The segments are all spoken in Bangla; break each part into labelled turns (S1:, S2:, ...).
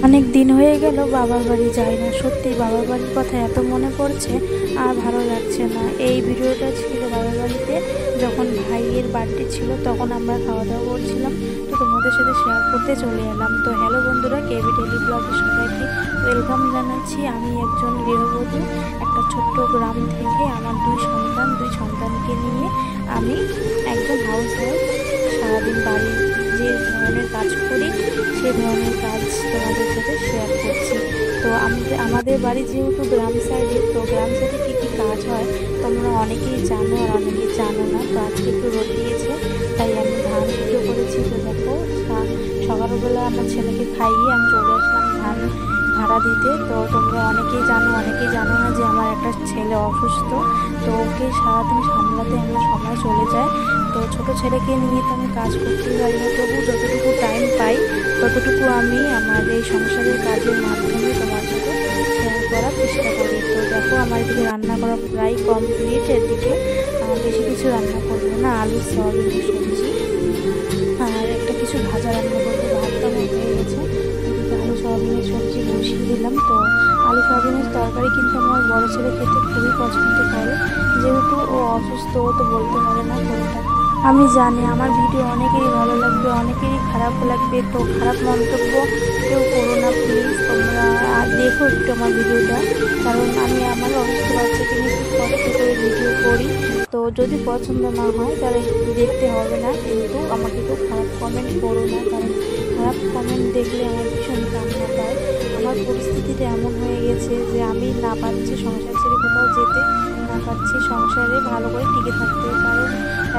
S1: অনেক দিন হয়ে গেল বাবার বাড়ি যাই না। সত্যি বাবার বাড়ির কথা এত মনে পড়ছে, আর ভালো লাগছে না। এই ভিডিওটা ছিল বাবার বাড়িতে যখন ভাইয়ের বার্থডে ছিল, তখন আমরা খাওয়া দাওয়া করছিলাম। তো তোমাদের সাথে শেয়ার করতে চলে এলাম। তো হ্যালো বন্ধুরা, কেবি ডেলি ব্লগে সবাইকে ওয়েলকাম জানাচ্ছি। আমি একজন গৃহবধূ, একটা ছোট্ট গ্রাম থেকে আমার দুই সন্তানকে নিয়ে আমি একজন হাউস ওয়াইফ। সারাদিন বাড়ির যে ধরনের কাজ করি সেই ধরনের কাজ তোমাদের সাথে শেয়ার করছি। তো আমাদের বাড়ি যেহেতু গ্রাম সাইডে, তো গ্রাম সাইডে কী কী কাজ হয় তোমরা অনেকেই জানো আর অনেকেই জানো না। তো আজকে একটু রোদ দিয়েছে, তাই আমি ধান সিদ্ধ করেছি। তো দেখো, সকালবেলা আমার ছেলেকে খাইয়ে আমি চলে আসলাম ধান ভাড়া দিতে। তো তোমরা অনেকেই জানো না যে আমার একটা ছেলে অসুস্থ। তো ওকে সারাদিন সামলাতে আমার সময় চলে যায়। তো ছোট ছেলেকে নিয়ে তো আমি কাজ করতেই পারি না, তবু যতটুকু টাইম পাই ততটুকু আমি আমার এই সংসারের কাজের মাধ্যমে তোমার সাথে শেয়ার করার চেষ্টা করি। তো দেখো, আমার এদিকে রান্না করা প্রায় কমপ্লিট। এদিকে বেশি কিছু রান্না করবো না, আলু সয়াবিনের সবজি আর একটা কিছু ভাজা রান্না করবো। ভাতটা হয়ে গেছে, এদিকে আলু সয়াবিনের সবজি বসিয়ে দিলাম। তো আলু সয়াবিনের তরকারি কিন্তু আমার বড় ছেলে খেতে খুবই পছন্দ করে, যেহেতু ও অসুস্থ, ও তো বলতে পারে না কোনটা। আমি জানি আমার ভিডিও অনেকেরই ভালো লাগবে, অনেকেরই খারাপ লাগবে। তো খারাপ মন্তব্য কেউ করো না প্লিজ। তোমরা দেখো একটু আমার ভিডিওটা, কারণ আমি আমার অসুস্থ বাচ্চাকে নিয়ে খুব কষ্ট করে ভিডিও করি। তো যদি পছন্দ না হয় তাহলে দেখতে হবে না, কিন্তু আমাকে কেউ খারাপ কমেন্ট করো না, কারণ খারাপ কমেন্ট দেখলে আমার ভীষণ কান্না পায়। আমার পরিস্থিতিটা এমন হয়ে গেছে যে আমি না পারছি সংসার ছেড়ে কোথাও যেতে, না পারছি সংসারে ভালো করে টিকে থাকতে। কারণ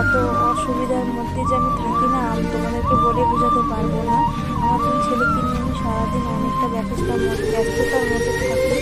S1: এত অসুবিধার মধ্যে যে আমি থাকি না, আমি তোমাদেরকে বলে বোঝাতে পারবো না। আমার দুই ছেলেকে নিয়ে আমি সারাদিন অনেকটা ব্যস্ততার মধ্যে থাকি।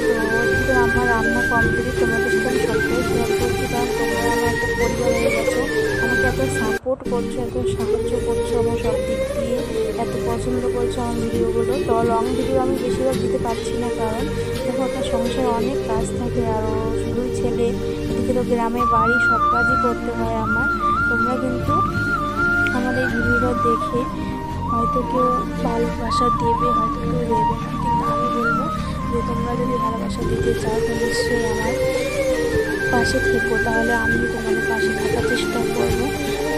S1: তো কিন্তু আমার রান্না কমপ্লিট, তোমাদের সাথে আমি সবটাই শেয়ার করছি, কারণ তোমরা আমার একটা পরিবার হয়ে গেছো। আমাকে এত সাপোর্ট করছো, এত সাহায্য করছো আমার সব দিক দিয়ে, এত পছন্দ করছো আমার ভিডিওগুলো। তো লং ভিডিও আমি বেশিরভাগ দিতে পারছি না, কারণ দেখো একটা সংসারে অনেক কাজ থাকে, আরও দুই ছেলে, এদিকে তো গ্রামে বাড়ি, সব কাজই করতে হয় আমার। তোমরা কিন্তু আমার এই ভিডিওটা দেখে হয়তো কেউ ভালোবাসা দেবে, হয়তো কেউ দেবে না, কিন্তু আমি বলবো যে তোমরা যদি ভালোবাসা দিতে চাও তো নিশ্চয়ই আমার পাশে থেকো, তাহলে আমি তোমাদের পাশে থাকার চেষ্টা করবো।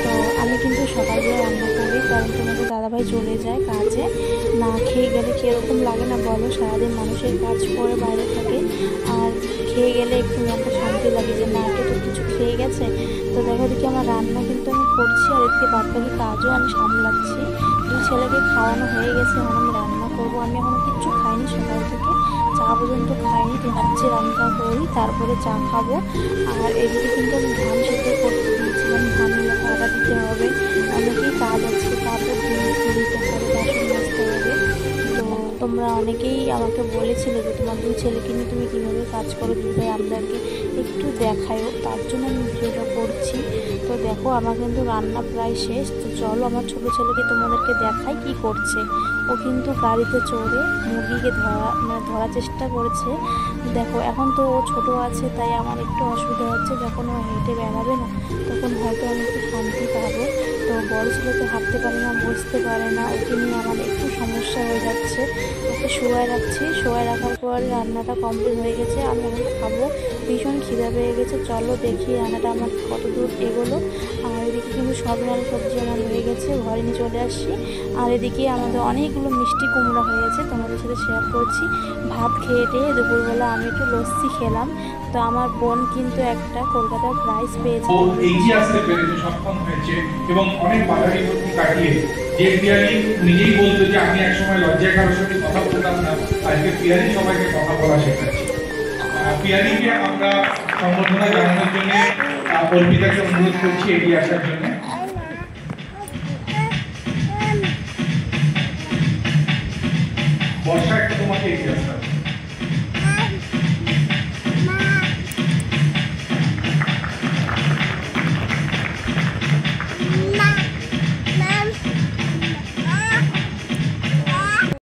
S1: তো আমি কিন্তু সকালবেলা রান্না করি, কারণ তোমাদের দাদাভাই চলে যায় কাজে। না খেয়ে গেলে কীরকম লাগে না বলো? সারাদিন মানুষের কাজ করে বাইরে থাকে, আর খেয়ে গেলে একটু মনটা শান্তি লাগে যে না, এটা তো কিছু খেয়ে গেছে। তো দেখো, এদিকে আমার রান্না কিন্তু আমি করছি, আর এদিকে বাদবাকি কাজও আমি সামলাচ্ছি। দুই ছেলেকে খাওয়ানো হয়ে গেছে, এখন আমি রান্না করবো। আমি এখনও কিচ্ছু খাইনি, সকাল থেকে চা পর্যন্ত খাইনি। তো ভাবছি রান্না করি, তারপরে চা খাবো। আর এদিকে কিন্তু আমি ধান সেদ্ধ করতে দিয়েছিলাম, ধানগুলো আটা দিতে হবে, অনেকেই কাজ আছে, কাপড় দিতে হবে, বাসন মাজতে হবে। তো তোমরা অনেকেই আমাকে বলেছিলে যে তোমার দুই ছেলেকে নিয়ে তুমি কীভাবে কাজ করো, দিদিভাই আমাদেরকে একটু দেখায়ও, তার জন্য আমি ভিডিওটা করছি। তো দেখো, আমার কিন্তু রান্না প্রায় শেষ। তো চলো আমার ছোটো ছেলেকে তোমাদেরকে দেখাই কি করছে। ও কিন্তু গাড়িতে চড়ে মুরগিকে ধরার চেষ্টা করেছে। দেখো, এখন তো ও ছোটো আছে, তাই আমার একটু অসুবিধা হচ্ছে। যখন ও হেঁটে বেড়াবে না, তখন হয়তো আমি একটু শান্তি পাবো। তো বড় ছেলে তো হাঁটতে পারে না, বসতে পারে না, ওকে নিয়ে আমার একটু সমস্যা হয়ে যাচ্ছে। ওকে শোয়ায় রাখছি, শোয়ায় রাখার পর রান্নাটা কমপ্লিট হয়ে গেছে, আমি এখন খাবো। ভীষণ খিদা পেয়ে গেছে, চলো দেখি রান্নাটা আমার কত দূর এগোলো। আর এদিকে কিন্তু সব রান্না সবজি আমার হয়ে গেছে, ঘরে নিয়ে চলে আসছি। আর এদিকে আমাদের অনেকগুলো মিষ্টি কুমড়া হয়েছে, তোমাদের সাথে শেয়ার করছি। ভাত খেয়ে টেয়ে দুপুরবেলা আমি একটু লস্যি খেলাম। তো আমার বোন কিন্তু একটা কলকাতার প্রাইজ পেয়েছে,
S2: এগিয়ে আসতে পেরেছে, সক্ষম হয়েছে, এবং অনেক বাধা বিপত্তি কাটিয়ে। যে পিয়ারি নিজেই বলতো যে আমি একসময় লজ্জায় কারোর সাথে কথা বলতাম না, আজকে পিয়ারি সবাইকে কথা বলা শেখাচ্ছে। পিয়ারিকে আমরা সম্বর্ধনা জানানোর জন্য অর্পিতাকে অনুরোধ করছি এগিয়ে আসার জন্য। বর্ষা, একটু তোমাকে এগিয়ে আসতে হবে।